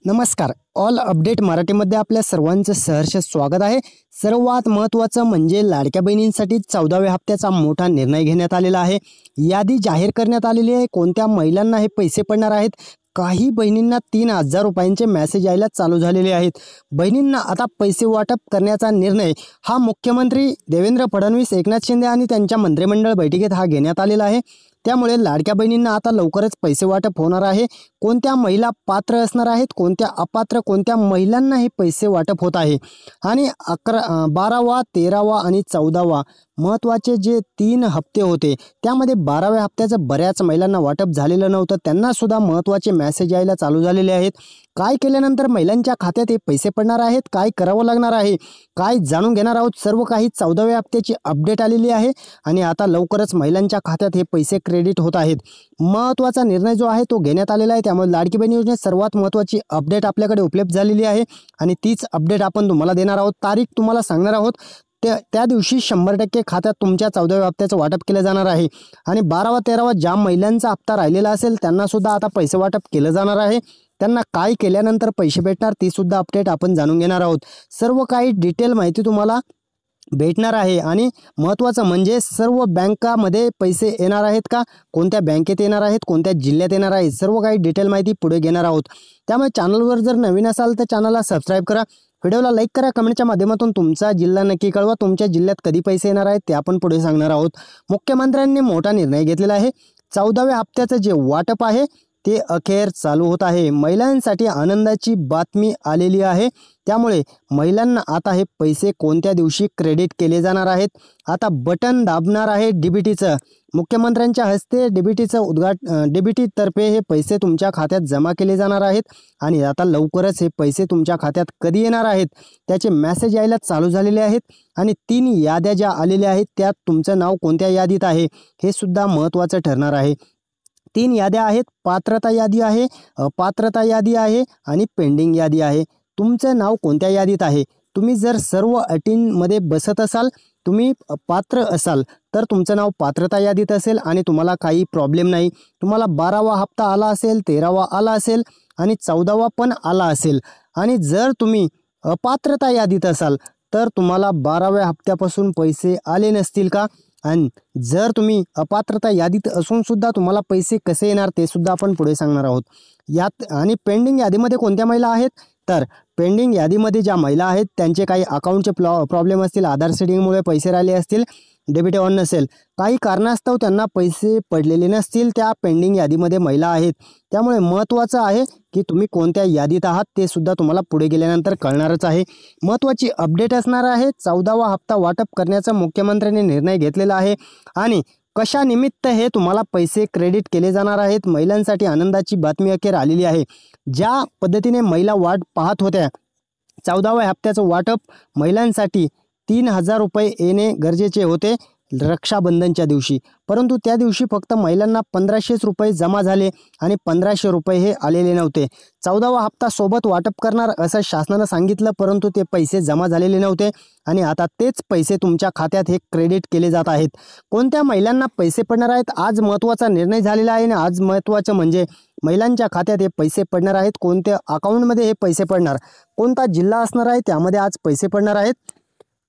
नमस्कार. All update मराठीमध्ये आपल्या सर्वांचं सहर्ष स्वागत आहे. सर्वात महत्त्वाचं म्हणजे लाडक्या बहिणींसाठी 14व्या हप्त्याचा मोठा निर्णय घेण्यात आलेला आहे. यादी जाहीर करण्यात आलेली आहे. कोणत्या महिलांना हे पैसे पडणार आहेत? काही बहिणींना 3,000 रुपयांचे मेसेज यायला चालू झालेले आहेत. बहिणींना आता पैसे वाटप करण्याचा निर्णय हा मुख्यमंत्री देवेंद्र फडणवीस, एकनाथ शिंदे आणि त्यांच्या मंत्रिमंडळ बैठकीत घेण्यात आलेला आहे. त्यामुळे लाडक्या बहिणींना आता लवकरच पैसे वाटप होणार आहे. कोणत्या महिला पात्र असणार आहेत, कोणत्या अपात्र, कोणत्या महिलांना हे पैसे वाटप होत आहे आणि 12वा, 13वा आणि 14वा महत्त्वाचे जे 3 हप्ते होते त्यामध्ये 12व्या हप्त्याचं बऱ्याच महिलांना वाटप झालेलं नव्हतं. त्यांना सुद्धा महत्त्वाचे मेसेज यायला चालू झालेले आहेत. काय केल्यानंतर महिलांच्या खात्यात हे पैसे पडणार आहेत, काय करावं लागणार आहे, काय जाणून घेणार आहोत. सर्व काही 14व्या हप्त्याची अपडेट आलेली आहे आणि आता लवकरच महिलांच्या खात्यात हे पैसे क्रेडिट होत आहेत. महत्त्वाचा निर्णय जो आहे तो घेण्यात आलेला आहे. त्यामुळे लाडकी बहीण योजनेत सर्वात महत्त्वाची अपडेट आपल्याकडे उपलब्ध झालेली आहे आणि तीच अपडेट आपण तुम्हाला देणार आहोत. तारीख तुम्हाला सांगणार आहोत. त्या दिवशी 100% खात्यात तुमच्या 14व्या हप्त्याचं वाटप केलं जाणार आहे आणि 12वा 13वा ज्या महिलांचा हप्ता राहिलेला असेल त्यांना सुद्धा आता पैसे वाटप केलं जाणार आहे. त्यांना काय केल्यानंतर पैसे भेटणार ती सुद्धा अपडेट आपण जाणून घेणार आहोत. सर्व काही डिटेल माहिती तुम्हाला भेटणार आहे आणि महत्त्वाचं म्हणजे सर्व बँकामध्ये पैसे येणार आहेत का, कोणत्या बँकेत येणार आहेत, कोणत्या जिल्ह्यात येणार आहेत, सर्व काही डिटेल माहिती पुढे घेणार आहोत. त्यामुळे चॅनलवर जर नवीन असाल तर चॅनलला सबस्क्राईब करा, व्हिडिओला लाईक करा, कमेंटच्या माध्यमातून तुमचा जिल्हा नक्की कळवा. तुमच्या जिल्ह्यात कधी पैसे येणार आहेत ते आपण पुढे सांगणार आहोत. मुख्यमंत्र्यांनी मोठा निर्णय घेतलेला आहे. 14व्या हप्त्याचं जे वाटप आहे ते अखेर चालू होत आहे. महिलांसाठी आनंदाची बातमी आलेली आहे. त्यामुळे महिलांना आता हे पैसे कोणत्या दिवशी क्रेडिट केले जाणार आहेत. आता बटन दाबणार आहे डीबीटीचं. मुख्यमंत्र्यांच्या हस्ते डीबीटी तर्फे हे पैसे तुमच्या खात्यात जमा केले जाणार आहेत आणि आता लवकरच हे पैसे तुमच्या खात्यात कधी येणार आहेत त्याचे मेसेज यायला चालू झालेले आहेत आणि 3 याद्या ज्या आलेल्या आहेत त्यात तुमचं नाव कोणत्या यादीत आहे हे सुद्धा महत्त्वाचं ठरणार आहे. 3 याद्या आहेत. पात्रता यादी आहे, अपात्रता यादी आहे आणि पेंडिंग यादी आहे. तुमचं नाव कोणत्या यादीत आहे? तुम्ही जर सर्व अटींमध्ये बसत असाल, तुम्ही पात्र असाल तर तुमचं नाव पात्रता यादीत असेल आणि तुम्हाला काही प्रॉब्लेम नाही. तुम्हाला 12वा हप्ता आला असेल, 13वा आला असेल आणि 14वा पण आला असेल आणि जर तुम्ही अपात्रता यादीत असाल तर तुम्हाला 12व्या हप्त्यापासून पैसे आले नसतील का? आणि जर तुम्ही अपात्रता यादीत असून सुद्धा तुम्हाला पैसे कसे येणार ते सुद्धा आपण पुढे सांगणार आहोत. यात आणि पेंडिंग यादीमध्ये कोणत्या महिला आहेत? तर पेंडिंग यादीमध्ये ज्या महिला आहेत त्यांचे काही अकाउंटचे प्रॉब्लेम असतील, आधार सेटिंगमुळे पैसे राहिले असतील, डेबिट ऑन नसेल, काही कारणास्तव त्यांना पैसे पडलेले नसतील, त्या पेंडिंग यादीमध्ये महिला आहेत. त्यामुळे महत्त्वाचं आहे की तुम्ही कोणत्या यादीत आहात ते सुद्धा तुम्हाला पुढे गेल्यानंतर कळणारच आहे. महत्त्वाची अपडेट असणार आहे. 14वा हप्ता वाटप करण्याचा मुख्यमंत्र्यांनी निर्णय घेतलेला आहे आणि कशानिमित्त हे तुम्हाला पैसे क्रेडिट केले जाणार आहेत. महिलांसाठी आनंदाची बातमी अखेर आलेली आहे. ज्या पद्धतीने महिला वाट पाहत होत्या 14व्या हप्त्याचं वाटप महिलांसाठी 3,000 रुपये येणे गरजेचे होते रक्षाबंधनच्या दिवशी, परंतु त्या दिवशी फक्त महिलांना 1,500 रुपये जमा झाले आणि 1,500 रुपये हे आलेले नव्हते. 14वा हप्ता सोबत वाटप करणार असं शासनानं सांगितलं, परंतु ते पैसे जमा झालेले नव्हते आणि आता तेच पैसे तुमच्या खात्यात हे क्रेडिट केले जात आहेत. कोणत्या महिलांना पैसे पडणार आहेत? आज महत्त्वाचा निर्णय झालेला आहे आणि आज महत्त्वाचं म्हणजे महिलांच्या खात्यात हे पैसे पडणार आहेत. कोणत्या अकाउंटमध्ये हे पैसे पडणार, कोणता जिल्हा असणार आहे त्यामध्ये आज पैसे पडणार आहेत.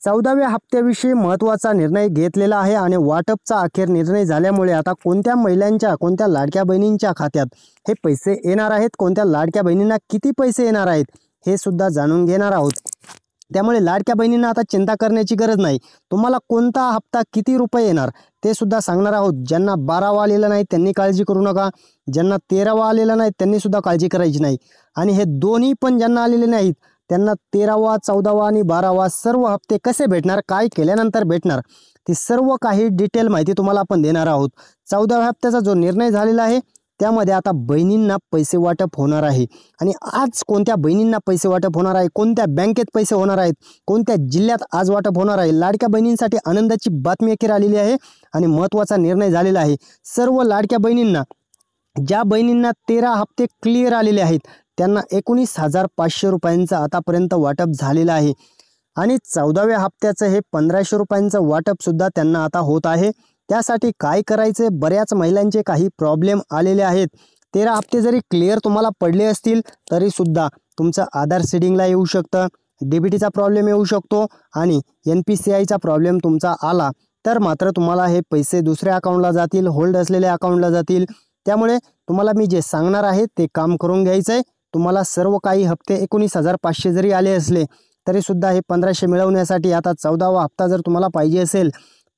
14व्या हप्त्याविषयी महत्त्वाचा निर्णय घेतलेला आहे आणि वाटपचा अखेर निर्णय झाल्यामुळे आता कोणत्या महिलांच्या, कोणत्या लाडक्या बहिणींच्या खात्यात हे पैसे येणार आहेत, कोणत्या लाडक्या बहिणींना किती पैसे येणार आहेत हे सुद्धा जाणून घेणार आहोत. त्यामुळे लाडक्या बहिणींना आता चिंता करण्याची गरज नाही. तुम्हाला कोणता हप्ता किती रुपये येणार ते सुद्धा सांगणार आहोत. ज्यांना 12वा आलेला नाही त्यांनी काळजी करू नका, ज्यांना 13वा आलेला नाही त्यांनी सुद्धा काळजी करायची नाही आणि हे दोन्ही पण ज्यांना आलेले नाहीत त्यांना 13वा, 14वा आणि 12वा सर्व हप्ते कसे भेटणार, काय केल्यानंतर भेटणार ती सर्व काही डिटेल माहिती तुम्हाला आपण देणार आहोत. 14व्या हप्त्याचा जो निर्णय झालेला आहे त्यामध्ये आता बहिणींना पैसे वाटप होणार आहे आणि आज कोणत्या बहिणींना पैसे वाटप होणार आहे, कोणत्या बँकेत पैसे होणार आहेत, कोणत्या जिल्ह्यात आज वाटप होणार आहे. लाडक्या बहिणींसाठी आनंदाची बातमी अखेर आलेली आहे आणि महत्त्वाचा निर्णय झालेला आहे. सर्व लाडक्या बहिणींना, ज्या बहिणींना 13 हप्ते क्लिअर आलेले आहेत त्यांना 19,500 रुपयांचं आतापर्यंत वाटप झालेलं आहे आणि 14व्या हप्त्याचं हे 1,500 रुपयांचं वाटप सुद्धा त्यांना आता होत आहे. त्यासाठी काय करायचे, बऱ्याच महिलांचे काही प्रॉब्लेम आलेले आहेत. 13 हप्ते जरी क्लिअर तुम्हाला पडले असतील तरी सुद्धा तुमचं आधार सीडिंगला येऊ शकतं, DBTचा प्रॉब्लेम येऊ शकतो आणि NPCIचा प्रॉब्लेम तुमचा आला तर मात्र तुम्हाला हे पैसे दुसऱ्या अकाउंटला जातील, होल्ड असलेल्या अकाउंटला जातील। त्यामुळे तुम्हाला मी जे सांगणार आहे ते काम करून घ्यायचं आहे। तुम्हाला सर्व काही हप्ते 19,500 जरी आले असले तरी सुद्धा हे 1500 मिळवण्यासाठी आता 14वा हप्ता जर तुम्हाला पाहिजे असेल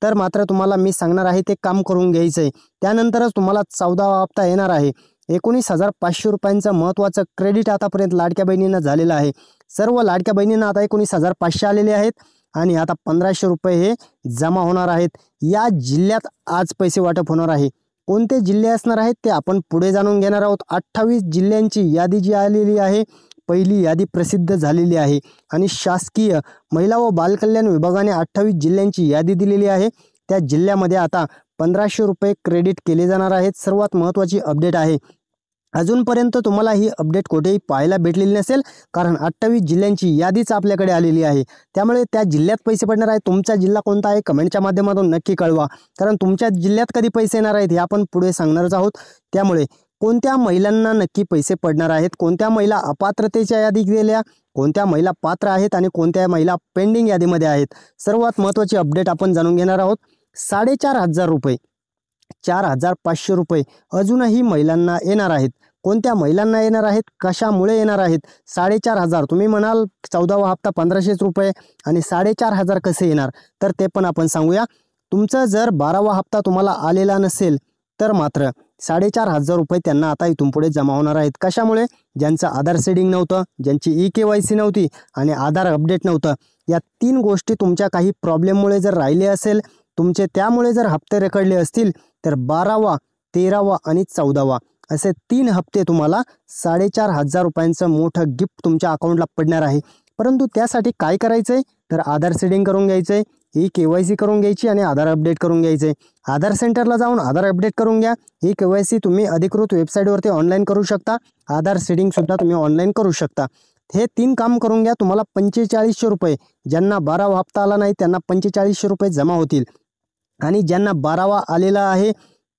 तर मात्र तुम्हाला मी सांगणार आहे ते काम करून घ्यायचं आहे। त्यानंतरच तुम्हाला 14वा हप्ता येणार आहे। 19,500 रुपयांचं महत्त्वाचं क्रेडिट आतापर्यंत लाडक्या बहिणींना झालेलं आहे। सर्व लाडक्या बहिणींना आता 19,500 आलेले आहेत आणि आता 1500 रुपये हे जमा होणार आहेत। या जिल्ह्यात आज पैसे वाटप होणार आहे। कोणते जिल्हे असणार आहेत ते आपण पुढे जाणून घेणार आहोत। 28 जिल्ह्यांची यादी जी आलेली आहे, पहिली यादी प्रसिद्ध झालेली आहे आणि शासकीय महिला व बालकल्याण विभागाने 28 जिल्ह्यांची यादी दिलेली आहे। त्या जिल्ह्यामध्ये आता 1500 रुपये क्रेडिट केले जाणार आहेत। सर्वात महत्त्वाची अपडेट आहे। अजूनपर्यंत तुम्हाला ही अपडेट कुठेही पाहायला भेटलेली नसेल, कारण 28 जिल्ह्यांची यादीच आपल्याकडे आलेली आहे। त्यामुळे त्या जिल्ह्यात पैसे पडणार आहे। तुमचा जिल्हा कोणता आहे कमेंटच्या माध्यमातून नक्की कळवा, कारण तुमच्या जिल्ह्यात कधी पैसे येणार आहेत हे आपण पुढे सांगणारच आहोत। त्यामुळे कोणत्या महिलांना नक्की पैसे पडणार आहेत, कोणत्या महिला अपात्रतेच्या यादीत गेल्या, कोणत्या महिला पात्र आहेत आणि कोणत्या महिला पेंडिंग यादीमध्ये आहेत, सर्वात महत्त्वाची अपडेट आपण जाणून घेणार आहोत। 4,500 रुपये, 4,500 रुपये अजूनही महिलांना येणार आहेत। कोणत्या महिलांना येणार आहेत, कशामुळे येणार आहेत? 4,500 तुम्ही म्हणाल 14वा हप्ता 1500 रुपये आणि 4,500 कसे येणार, तर ते पण आपण सांगूया। तुमचं जर 12वा हप्ता तुम्हाला आलेला नसेल तर मात्र 4,500 रुपये त्यांना आता इथून पुढे जमा होणार आहेत। कशामुळे? ज्यांचं आधार सीडिंग नव्हतं, ज्यांची eKYC नव्हती आणि आधार अपडेट नव्हतं, या 3 गोष्टी तुमच्या काही प्रॉब्लेममुळे जर राहिले असेल, तुमचे त्यामुळे जर हप्ते रखडले असतील तर 12वा, 13वा आणि 14वा असे 3 हप्ते तुम्हाला 4,500 रुपयांचं मोठं गिफ्ट तुमच्या अकाउंटला पडणार आहे। परंतु त्यासाठी काय करायचंय तर आधार सीडिंग करून घ्यायचंय, eKYC करून घ्यायची आणि आधार अपडेट करून घ्यायचंय। आधार सेंटरला जाऊन आधार अपडेट करून घ्या। eKYC तुम्ही अधिकृत वेबसाईटवरती ऑनलाईन करू शकता, आधार सीडिंग सुद्धा तुम्ही ऑनलाईन करू शकता। हे 3 काम करून घ्या, तुम्हाला 4500 रुपये, ज्यांना 12वा हप्ता आला नाही त्यांना 4500 रुपये जमा होतील आणि ज्यांना 12वा आलेला आहे,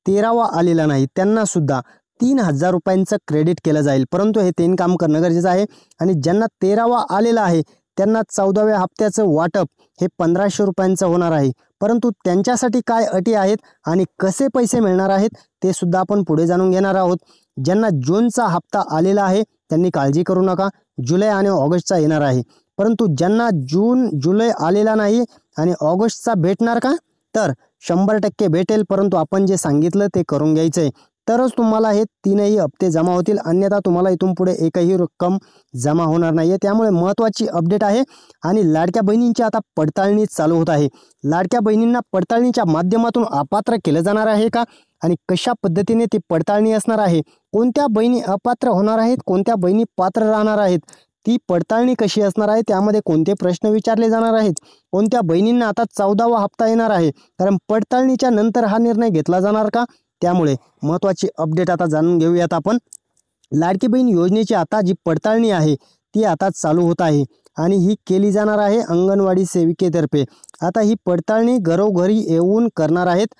13वा आलेला नाही त्यांना सुद्धा 3,000 रुपयांचं क्रेडिट केलं जाईल। परंतु हे 3 काम करणं गरजेचं आहे आणि ज्यांना 13वा आलेला आहे त्यांना 14व्या हप्त्याचं वाटप हे 1500 रुपयांचं होणार आहे। परंतु त्यांच्यासाठी काय अटी आहेत आणि कसे पैसे मिळणार आहेत ते सुद्धा आपण पुढे जाणून घेणार आहोत। ज्यांना जूनचा हप्ता आलेला आहे त्यांनी काळजी करू नका, जुलै आणि ऑगस्टचा येणार आहे। परंतु ज्यांना जून जुलै आलेला नाही आणि ऑगस्टचा भेटणार का, तर 100% भेटेल। परंतु आपण जे सांगितलं ते करून घ्यायचंय तरच तुम्हाला हे 3ही हप्ते जमा होतील, अन्यथा तुम्हाला इथून पुढे एकही रक्कम जमा होणार नाहीये। त्यामुळे महत्त्वाची अपडेट आहे आणि लाडक्या बहिणींची आता पडताळणी चालू होत आहे। लाडक्या बहिणींना पडताळणीच्या माध्यमातून अपात्र केलं जाणार आहे का आणि कशा पद्धतीने ती पडताळणी असणार आहे, कोणत्या बहिणी अपात्र होणार आहेत, कोणत्या बहिणी पात्र राहणार आहेत, ती पडताळणी कशी असणार आहे, त्यामध्ये कोणते प्रश्न विचारले जाणार आहेत, कोणत्या बहिणींना आता 14वा हप्ता येणार आहे, कारण पडताळणीच्या नंतर हा निर्णय घेतला जाणार का, त्यामुळे महत्त्वाची अपडेट आता जाणून घेऊयात आपण। लाडकी बहीण योजनेची आता जी पडताळणी आहे ती आता चालू होत आहे आणि ही केली जाणार आहे अंगणवाडी सेविकेतर्फे। आता ही पडताळणी घरोघरी येऊन करणार आहेत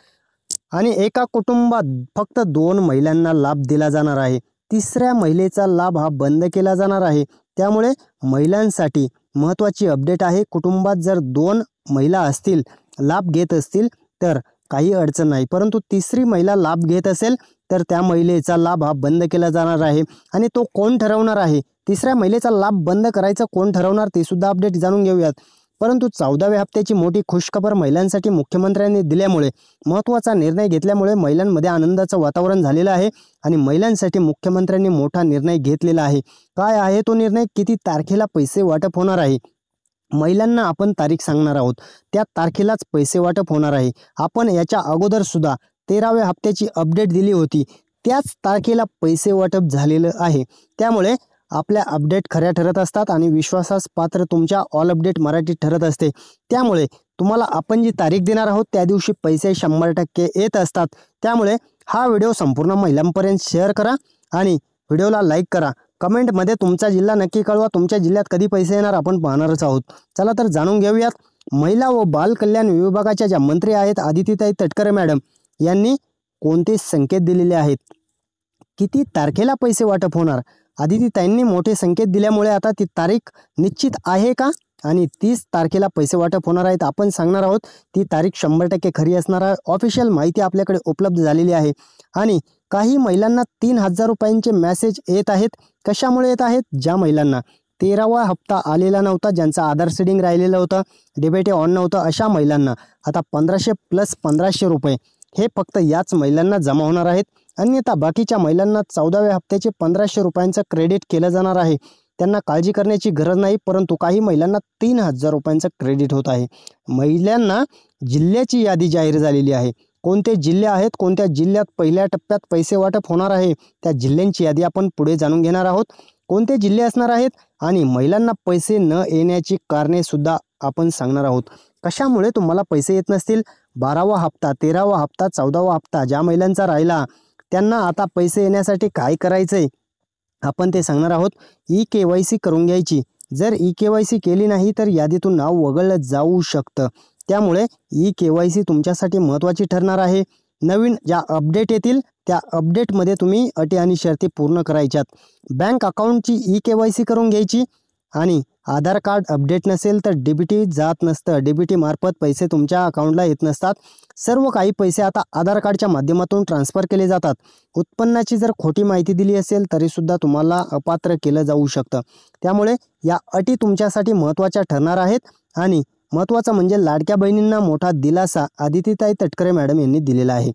आणि एका कुटुंबात फक्त 2 महिलांना लाभ दिला जाणार आहे। 3ऱ्या महिलेचा लाभ हा बंद केला जाणार आहे। त्यामुळे महिलांसाठी महत्त्वाची अपडेट आहे। कुटुंबात जर 2 महिला असतील, लाभ घेत असतील तर काही अडचण नाही, परंतु 3री महिला लाभ घेत असेल तर त्या महिलेचा लाभ हा बंद केला जाणार आहे आणि तो कोण ठरवणार आहे, 3ऱ्या महिलेचा लाभ बंद करायचा कोण ठरवणार ते सुद्धा अपडेट जाणून घेऊयात। परंतु 14व्या हप्त्याची मोठी खुशखबर महिलांसाठी मुख्यमंत्र्यांनी दिल्यामुळे, महत्त्वाचा निर्णय घेतल्यामुळे महिलांमध्ये आनंदाचं वातावरण झालेलं आहे आणि महिलांसाठी मुख्यमंत्र्यांनी मोठा निर्णय घेतलेला आहे। काय आहे तो निर्णय, किती तारखेला पैसे वाटप होणार आहे, महिलांना आपण तारीख सांगणार आहोत, त्या तारखेलाच पैसे वाटप होणार आहे। आपण याच्या अगोदर सुद्धा 13व्या हप्त्याची अपडेट दिली होती, त्याच तारखेला पैसे वाटप झालेलं आहे। त्यामुळे आपल्या अपडेट खऱ्या ठरत असतात आणि विश्वासास पात्र तुमच्या ऑल अपडेट मराठी ठरत असते। त्यामुळे तुम्हाला आपण जी तारीख देणार आहोत त्या दिवशी पैसे 100% येत असतात। त्यामुळे हा व्हिडिओ संपूर्ण महिलांपर्यंत शेअर करा आणि व्हिडिओला लाईक करा। कमेंटमध्ये तुमचा जिल्हा नक्की कळवा, तुमच्या जिल्ह्यात कधी पैसे येणार आपण पाहणारच आहोत। चला तर जाणून घेऊयात। महिला व बाल कल्याण विभागाच्या ज्या मंत्री आहेत आदितीताई तटकरे मॅडम यांनी कोणते संकेत दिलेले आहेत, किती तारखेला पैसे वाटप होणार आदितीताईंनी मोठे संकेत दिल्यामुळे आता ती तारीख निश्चित आहे का आणि 30 तारखेला पैसे वाटप होणार आहेत आपण सांगणार आहोत। ती तारीख 100% खरी असणार आहे। ऑफिशियल माहिती आपल्याकडे उपलब्ध झालेली आहे आणि काही महिलांना 3000 रुपयांचे मेसेज येत आहेत। कशामुळे येत आहेत? ज्या महिलांना 13वा हप्ता आलेला नव्हता, ज्यांचा आधार सीडिंग राहिलेलं होतं, डीबीटी ऑन नव्हतं, अशा महिलांना आता 1500 प्लस 1500 रुपये हे फक्त याच महिलांना जमा होणार आहेत। अन्यथा बाकीच्या महिलांना 14व्या हप्त्याचे 1500 रुपयांचं क्रेडिट केलं जाणार आहे। त्यांना काळजी करण्याची गरज नाही, परंतु काही महिलांना 3000 रुपयांचं क्रेडिट होत आहे। महिलांना जिल्ह्याची यादी जाहीर झालेली आहे। कोणते जिल्हे आहेत, कोणत्या जिल्ह्यात पहिल्या टप्प्यात पैसे वाटप होणार आहे, त्या जिल्ह्यांची यादी आपण पुढे जाणून घेणार आहोत। कोणते जिल्हे असणार आहेत आणि महिलांना पैसे न येण्याची कारणे सुद्धा आपण सांगणार आहोत। कशामुळे तुम्हाला पैसे येत नसतील? 12वा हप्ता, 13वा हप्ता, 14वा हप्ता ज्या महिलांचा राहिला त्यांना आता पैसे येण्यासाठी काय करायचंय आपण ते सांगणार आहोत। ई-KYC करून घ्यायची। जर ई-KYC केली नाही तर यादीतून नाव वगळलं जाऊ शकतं। त्यामुळे ई-KYC तुमच्यासाठी महत्त्वाची ठरणार आहे। नवीन ज्या अपडेट येतील त्या अपडेटमध्ये तुम्ही अटी आणि शर्ती पूर्ण करायच्यात। बँक अकाउंटची ई-KYC करून घ्यायची आणि आधार कार्ड अपडेट नसेल तर डीबीटी जात नसतं, डीबीटी मार्फत पैसे तुमच्या अकाउंटला येत नसतात। सर्व काही पैसे आता आधार कार्डच्या माध्यमातून ट्रान्सफर केले जातात। उत्पन्नाची जर खोटी माहिती दिली असेल तरीसुद्धा तुम्हाला अपात्र केलं जाऊ शकतं। त्यामुळे या अटी तुमच्यासाठी महत्त्वाच्या ठरणार आहेत आणि महत्त्वाचं म्हणजे लाडक्या बहिणींना मोठा दिलासा आदितीताई तटकरे मॅडम यांनी दिलेला आहे।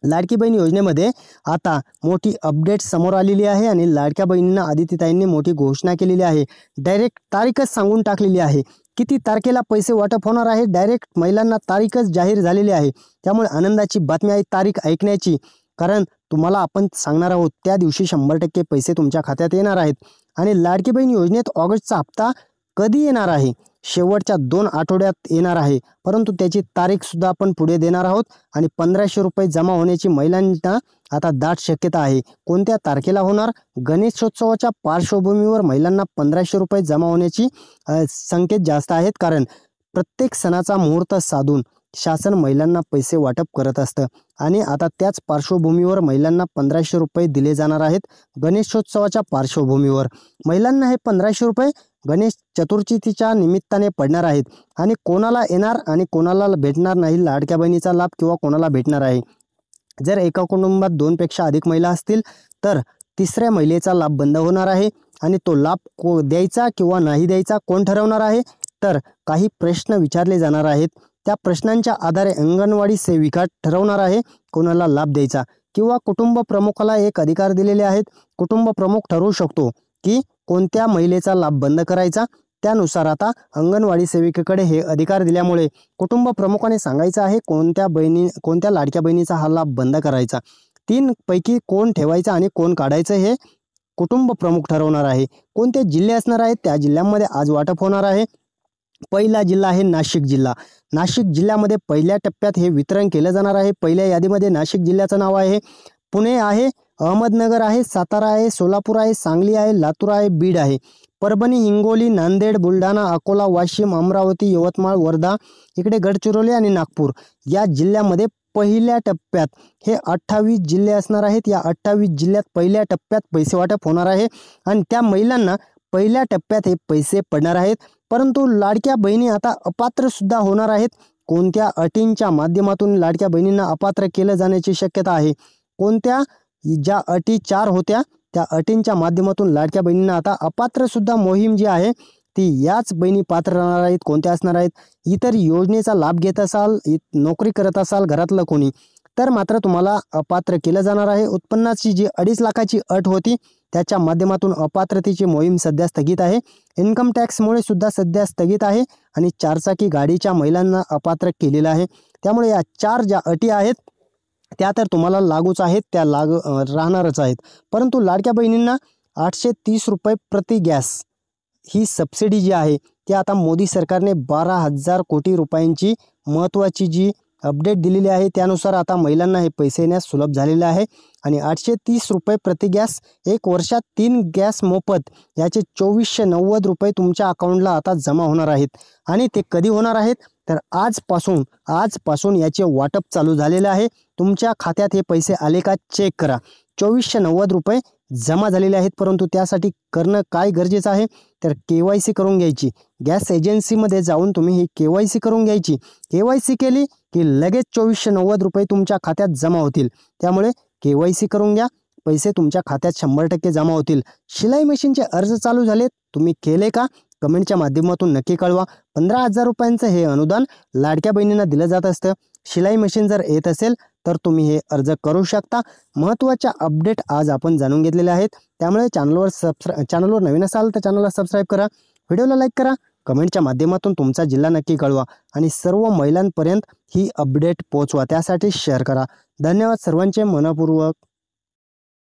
लाडकी बहीण योजनेमध्ये आता मोठी अपडेट समोर आलेली आहे आणि लाडक्या बहिणींना आदितीताईंनी मोठी घोषणा केलेली आहे। डायरेक्ट तारीखच सांगून टाकलेली आहे। किती तारखेला पैसे वाटप होणार आहे डायरेक्ट महिलांना तारीखच जाहीर झालेली आहे। त्यामुळे आनंदाची बातमी आहे तारीख ऐकण्याची, कारण तुम्हाला आपण सांगणार आहोत त्या दिवशी 100% पैसे तुमच्या खात्यात येणार आहेत। आणि लाडकी बहीण योजनेत ऑगस्टचा हप्ता कधी येणार आहे? शेवटच्या 2 आठवड्यात येणार आहे, परंतु त्याची तारीख सुद्धा आपण पुढे देणार आहोत। आणि 1500 रुपये जमा होण्याची महिलांना आता दाट शक्यता आहे। कोणत्या तारखेला होणार? गणेशोत्सवाच्या पार्श्वभूमीवर महिलांना 1500 रुपये जमा होण्याची संकेत जास्त आहेत, कारण प्रत्येक सणाचा मुहूर्त साधून शासन महिलांना पैसे वाटप करत असतं आणि आता त्याच पार्श्वभूमीवर महिलांना 1500 रुपये दिले जाणार आहेत। गणेशोत्सवाच्या पार्श्वभूमीवर महिलांना हे 1500 रुपये गणेश चतुर्थीच्या निमित्ताने पडणार आहेत आणि कोणाला येणार आणि कोणाला भेटणार नाही लाडक्या बहिणीचा लाभ किंवा कोणाला भेटणार आहे? जर एका कुटुंबात 2 पेक्षा अधिक महिला असतील तर तिसऱ्या महिलेचा लाभ बंद होणार आहे आणि तो लाभ द्यायचा किंवा नाही द्यायचा कोण ठरवणार आहे? तर काही प्रश्न विचारले जाणार आहेत। त्या प्रश्नांच्या आधारे अंगणवाडी सेविका ठरवणार आहे कोणाला लाभ द्यायचा किंवा कुटुंब प्रमुखाला एक अधिकार दिलेले आहेत। कुटुंब प्रमुख ठरवू शकतो की कोणत्या महिलेचा लाभ बंद करायचा। त्यानुसार आता अंगणवाडी सेविकेकडे हे अधिकार दिल्यामुळे कुटुंब प्रमुखाने सांगायचं आहे कोणत्या लाडक्या बहिणीचा हा लाभ बंद करायचा। 3 पैकी कोण ठेवायचा आणि कोण काढायचं हे कुटुंब प्रमुख ठरवणार आहे। कोणते जिल्हे असणार आहेत त्या जिल्ह्यांमध्ये आज वाटप होणार आहे। पहिला जिल्हा आहे नाशिक जिल्हा। नाशिक जिल्ह्यामध्ये पहिल्या टप्प्यात हे वितरण केलं जाणार आहे। पहिल्या यादीमध्ये नाशिक जिल्ह्याचं नाव आहे, पुणे आहे, अहमदनगर आहे, सातारा आहे, सोलापूर आहे, सांगली आहे, लातूर आहे, बीड आहे, परभणी, हिंगोली, नांदेड, बुलढाणा, अकोला, वाशिम, अमरावती, यवतमाळ, वर्धा, इकडे गडचिरोली आणि नागपूर या जिल्ह्यामध्ये पहिल्या टप्प्यात हे 28 जिल्हे असणार आहेत। या 28 जिल्ह्यात पहिल्या टप्प्यात पैसे वाटप होणार आहे आणि त्या महिलांना पहिल्या टप्प्यात हे पैसे पडणार आहेत। परंतु लाडक्या बहिणी आता अपात्र सुद्धा होणार आहेत। कोणत्या अटींच्या माध्यमातून लाडक्या बहिणींना अपात्र केलं जाण्याची शक्यता आहे? कोणत्या? ज्या अटी 4 होत्या त्या अटींच्या माध्यमातून लाडक्या बहिणींना आता अपात्र सुद्धा मोहीम जी आहे ती याच बहिणी पात्र राहणार आहेत। कोणत्या असणार आहेत? इतर योजनेचा लाभ घेत असाल, नोकरी करत असाल घरातलं कोणी, तर मात्र तुम्हाला अपात्र केलं जाणार आहे। उत्पन्नाची जी 2.5 लाखाची अट होती त्याच्या माध्यमातून अपात्रतेची मोहीम सध्या स्थगित आहे। इन्कम टॅक्समुळे सुद्धा सध्या स्थगित आहे आणि 4 चाकी गाडीच्या महिलांना अपात्र केलेलं आहे। त्यामुळे या 4 ज्या अटी आहेत त्या तर तुम्हाला लागूच आहेत, त्या राहणारच आहेत। परंतु लाडक्या बहिणींना 830 रुपये प्रति गॅस ही सबसिडी जी आहे ती आता मोदी सरकारने 12,000 कोटी रुपयांची महत्त्वाची जी अपडेट दिलेली आहे त्यानुसार आता महिलांना हे पैसे येण्यास सुलभ झालेले आहे आणि 830 रुपये प्रति गॅस, 1 वर्षात 3 गॅस मोफत, याचे 2490 रुपये तुमच्या अकाउंटला आता जमा होणार आहेत। आणि ते कधी होणार आहेत? तर आजपासून याचे वाटप चालू झालेले आहे। तुमच्या खात्यात हे पैसे आले का चेक करा। 2490 रुपये जमा झालेले आहेत, परंतु त्यासाठी करणं काय गरजेचं आहे तर KYC करून घ्यायची। गॅस एजन्सीमध्ये जाऊन तुम्ही ही KYC करून घ्यायची। KYC केली की लगेच 2490 रुपये तुमच्या खात्यात जमा होतील। त्यामुळे KYC करून घ्या, पैसे तुमच्या खात्यात 100% जमा होतील। शिलाई मशीनचे अर्ज चालू झालेत, तुम्ही केले का कमेंटच्या माध्यमातून नक्की कळवा। 15,000 रुपयांचं हे अनुदान लाडक्या बहिणींना दिलं जात असतं। शिलाई मशीन जर येत असेल तर तुम्ही हे अर्ज करू शकता। महत्त्वाच्या अपडेट आज आपण जाणून घेतलेले आहेत, त्यामुळे चॅनलवर नवीन असाल तर चॅनलला सबस्क्राईब करा, व्हिडिओला लाईक करा, कमेंटच्या माध्यमातून तुमचा जिल्हा नक्की कळवा आणि सर्व महिलांपर्यंत ही अपडेट पोहोचवा, त्यासाठी शेअर करा। धन्यवाद सर्वांचे मनपूर्वक।